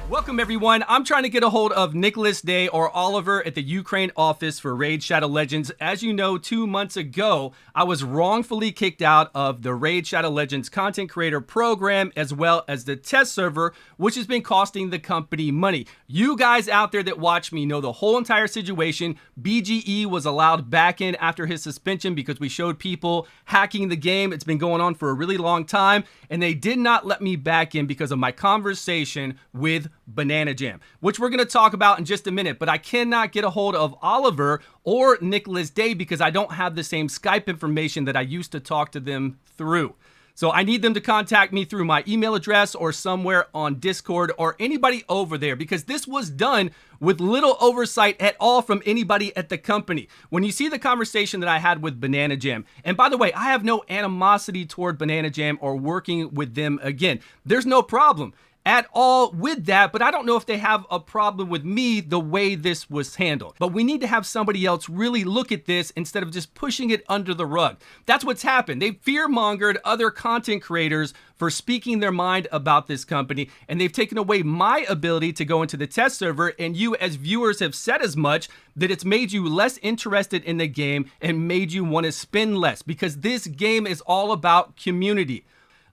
Welcome everyone. I'm trying to get a hold of Nicholas Day or Oliver at the Ukraine office for Raid Shadow Legends. As you know, 2 months ago, I was wrongfully kicked out of the Raid Shadow Legends content creator program as well as the test server, which has been costing the company money. You guys out there that watch me know the whole entire situation. BGE was allowed back in after his suspension because we showed people hacking the game. It's been going on for a really long time, and they did not let me back in because of my conversation with Bananajam, which we're going to talk about in just a minute. But I cannot get a hold of Oliver or Nicholas Day because I don't have the same Skype information that I used to talk to them through. So I need them to contact me through my email address or somewhere on Discord or anybody over there, because this was done with little oversight at all from anybody at the company. When you see the conversation that I had with Bananajam, and by the way, I have no animosity toward Bananajam or working with them again. There's no problem at all with that, but I don't know if they have a problem with me the way this was handled. But we need to have somebody else really look at this instead of just pushing it under the rug. That's what's happened. They fear-mongered other content creators for speaking their mind about this company, and they've taken away my ability to go into the test server, and you as viewers have said as much, that it's made you less interested in the game and made you want to spend less, because this game is all about community.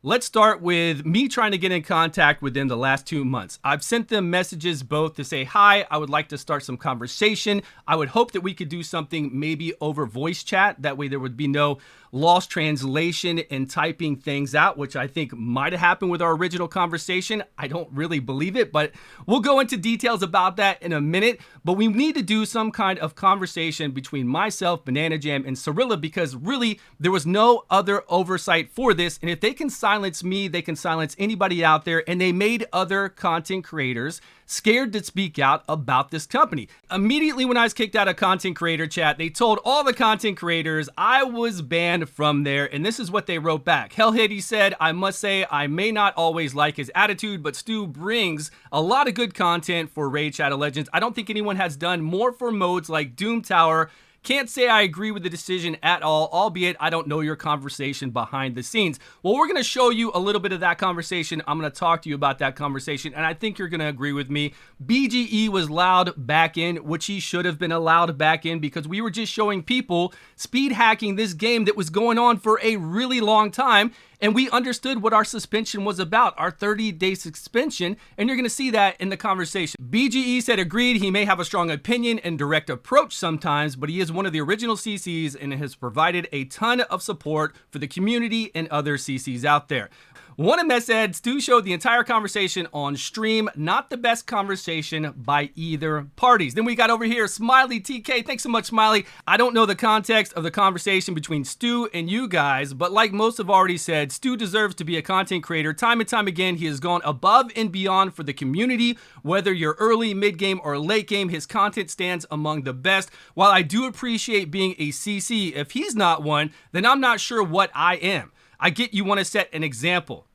Let's start with me trying to get in contact with them the last 2 months. I've sent them messages both to say, hi, I would like to start some conversation. I would hope that we could do something maybe over voice chat. That way there would be no lost translation and typing things out, which I think might have happened with our original conversation. I don't really believe it, but we'll go into details about that in a minute. But we need to do some kind of conversation between myself, Bananajam, and Cirilla, because really there was no other oversight for this. And if they can silence me, they can silence anybody out there. And they made other content creators scared to speak out about this company. Immediately when I was kicked out of content creator chat, they told all the content creators I was banned from there, and this is what they wrote back. Hellheady said, I must say I may not always like his attitude, but Stu brings a lot of good content for Raid Shadow Legends. I don't think anyone has done more for modes like Doom Tower. Can't say I agree with the decision at all, albeit I don't know your conversation behind the scenes. Well, we're going to show you a little bit of that conversation. I'm going to talk to you about that conversation, and I think you're going to agree with me. BGE was allowed back in, which he should have been allowed back in, because we were just showing people speed hacking this game that was going on for a really long time. And we understood what our suspension was about, our 30-day suspension, and you're going to see that in the conversation. BGE said agreed, he may have a strong opinion and direct approach sometimes, but he is one of the original CCs and has provided a ton of support for the community and other CCs out there. One of them said, Stu showed the entire conversation on stream, not the best conversation by either parties. Then we got over here, Smiley TK. Thanks so much, Smiley. I don't know the context of the conversation between Stu and you guys, but like most have already said, Stu deserves to be a content creator. Time and time again, he has gone above and beyond for the community. Whether you're early, mid-game, or late game, his content stands among the best. While I do appreciate being a CC, if he's not one, then I'm not sure what I am. I get you want to set an example,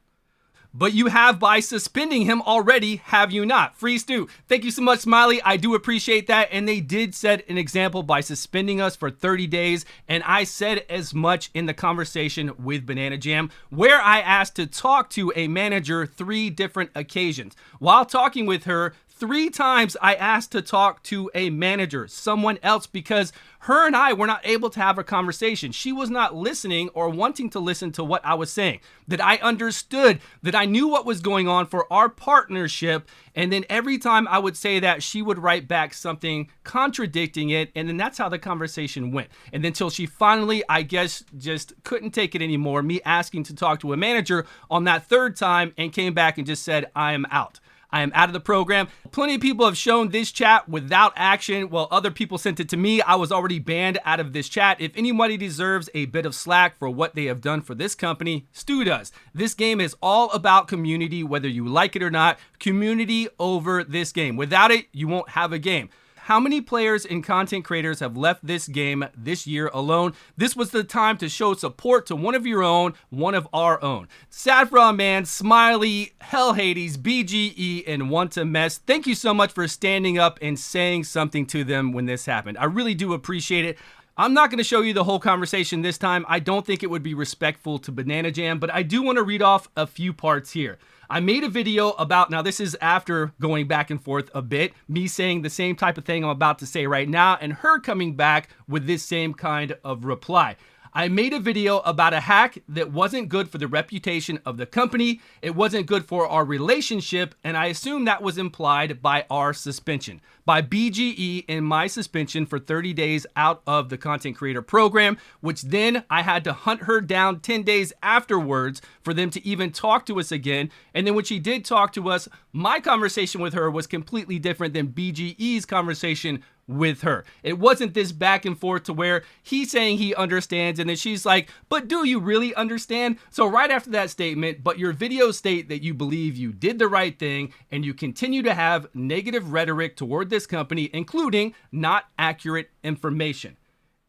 but you have by suspending him already, have you not? Free Stu. Thank you so much, Smiley. I do appreciate that. And they did set an example by suspending us for 30 days. And I said as much in the conversation with Bananajam, where I asked to talk to a manager 3 different occasions. While talking with her, 3 times I asked to talk to a manager, someone else, because her and I were not able to have a conversation. She was not listening or wanting to listen to what I was saying, that I understood, that I knew what was going on for our partnership. And then every time I would say that, she would write back something contradicting it. And then that's how the conversation went. And then until she finally, I guess, just couldn't take it anymore, me asking to talk to a manager on that 3rd time, and came back and just said, I am out. I am out of the program. Plenty of people have shown this chat without action. Well, other people sent it to me. I was already banned out of this chat. If anybody deserves a bit of slack for what they have done for this company, Stu does. This game is all about community, whether you like it or not. Community over this game. Without it, you won't have a game. How many players and content creators have left this game this year alone? This was the time to show support to one of your own, one of our own. Saffron Man, Smiley, Hellhades, BGE, and Want to Mess. Thank you so much for standing up and saying something to them when this happened. I really do appreciate it. I'm not going to show you the whole conversation this time. I don't think it would be respectful to Bananajam, but I do want to read off a few parts here. I made a video about, now this is after going back and forth a bit, me saying the same type of thing I'm about to say right now, and her coming back with this same kind of reply. I made a video about a hack that wasn't good for the reputation of the company, it wasn't good for our relationship, and I assume that was implied by our suspension, by BGE and my suspension for 30 days out of the content creator program, which then I had to hunt her down 10 days afterwards for them to even talk to us again. And then when she did talk to us, my conversation with her was completely different than BGE's conversation with her. It wasn't this back and forth to where he's saying he understands and then she's like, but do you really understand? So right after that statement, but your videos state that you believe you did the right thing and you continue to have negative rhetoric toward this company, including not accurate information.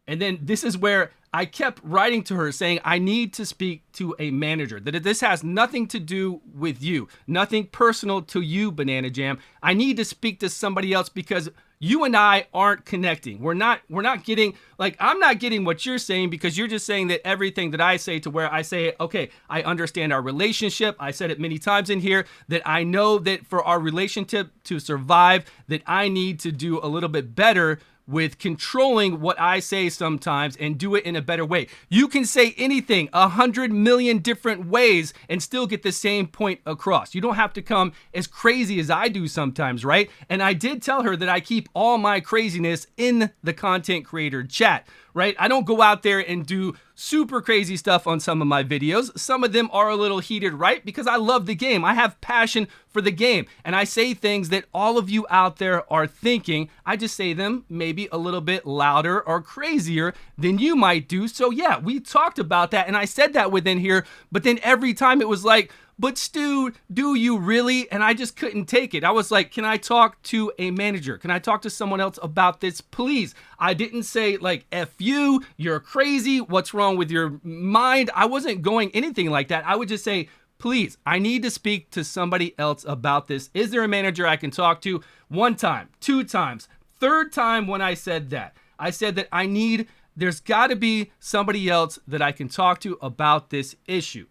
And then this is where I kept writing to her saying, I need to speak to a manager, that this has nothing to do with you, nothing personal to you, Bananajam. I need to speak to somebody else because you and I aren't connecting. We're not getting, like, I'm not getting what you're saying because you're just saying that everything that I say to where I say, okay, I understand our relationship. I said it many times in here that I know that for our relationship to survive, that I need to do a little bit better with controlling what I say sometimes and do it in a better way. You can say anything 100 million different ways and still get the same point across. You don't have to come as crazy as I do sometimes, right? And I did tell her that I keep all my craziness in the content creator chat, right? I don't go out there and do super crazy stuff on some of my videos. Some of them are a little heated, right? Because I love the game. I have passion for the game. And I say things that all of you out there are thinking. I just say them maybe a little bit louder or crazier than you might do. So yeah, we talked about that. And I said that within here. But then every time it was like, but Stu, do you really? And I just couldn't take it. I was like, can I talk to a manager? Can I talk to someone else about this, please? I didn't say like, F you, you're crazy, what's wrong with your mind? I wasn't going anything like that. I would just say, please, I need to speak to somebody else about this. Is there a manager I can talk to? 1 time, 2 times, 3rd time when I said that. I said that there's gotta be somebody else that I can talk to about this issue.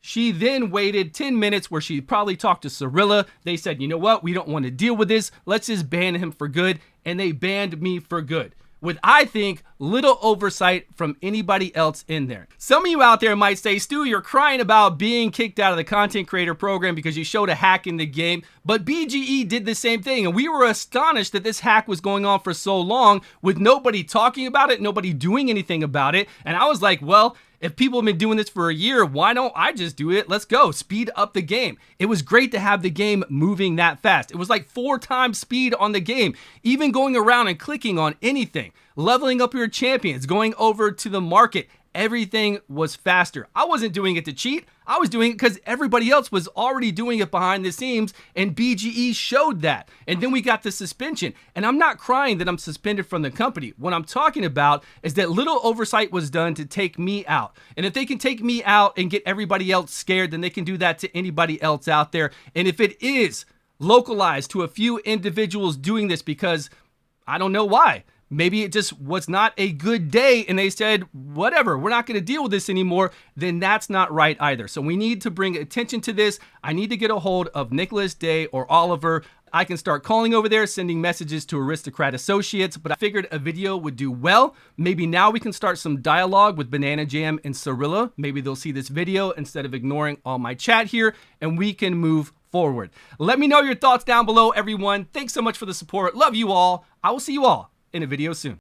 She then waited 10 minutes where she probably talked to Cirilla. They said, you know what? We don't want to deal with this. Let's just ban him for good. And they banned me for good, with, I think, little oversight from anybody else in there. Some of you out there might say, Stu, you're crying about being kicked out of the content creator program because you showed a hack in the game, but BGE did the same thing. And we were astonished that this hack was going on for so long with nobody talking about it, nobody doing anything about it. And I was like, well, if people have been doing this for a year, why don't I just do it? Let's go. Speed up the game. It was great to have the game moving that fast. It was like 4 times speed on the game. Even going around and clicking on anything, leveling up your champions, going over to the market, everything was faster. I wasn't doing it to cheat. I was doing it because everybody else was already doing it behind the scenes, and BGE showed that. And then we got the suspension. And I'm not crying that I'm suspended from the company. What I'm talking about is that little oversight was done to take me out. And if they can take me out and get everybody else scared, then they can do that to anybody else out there. And if it is localized to a few individuals doing this because I don't know why, maybe it just was not a good day and they said, whatever, we're not going to deal with this anymore, then that's not right either. So we need to bring attention to this. I need to get a hold of Nicholas Day or Oliver. I can start calling over there, sending messages to Aristocrat Associates, but I figured a video would do well. Maybe now we can start some dialogue with Bananajam and Cirilla. Maybe they'll see this video instead of ignoring all my chat here, and we can move forward. Let me know your thoughts down below, everyone. Thanks so much for the support. Love you all. I will see you all in a video soon.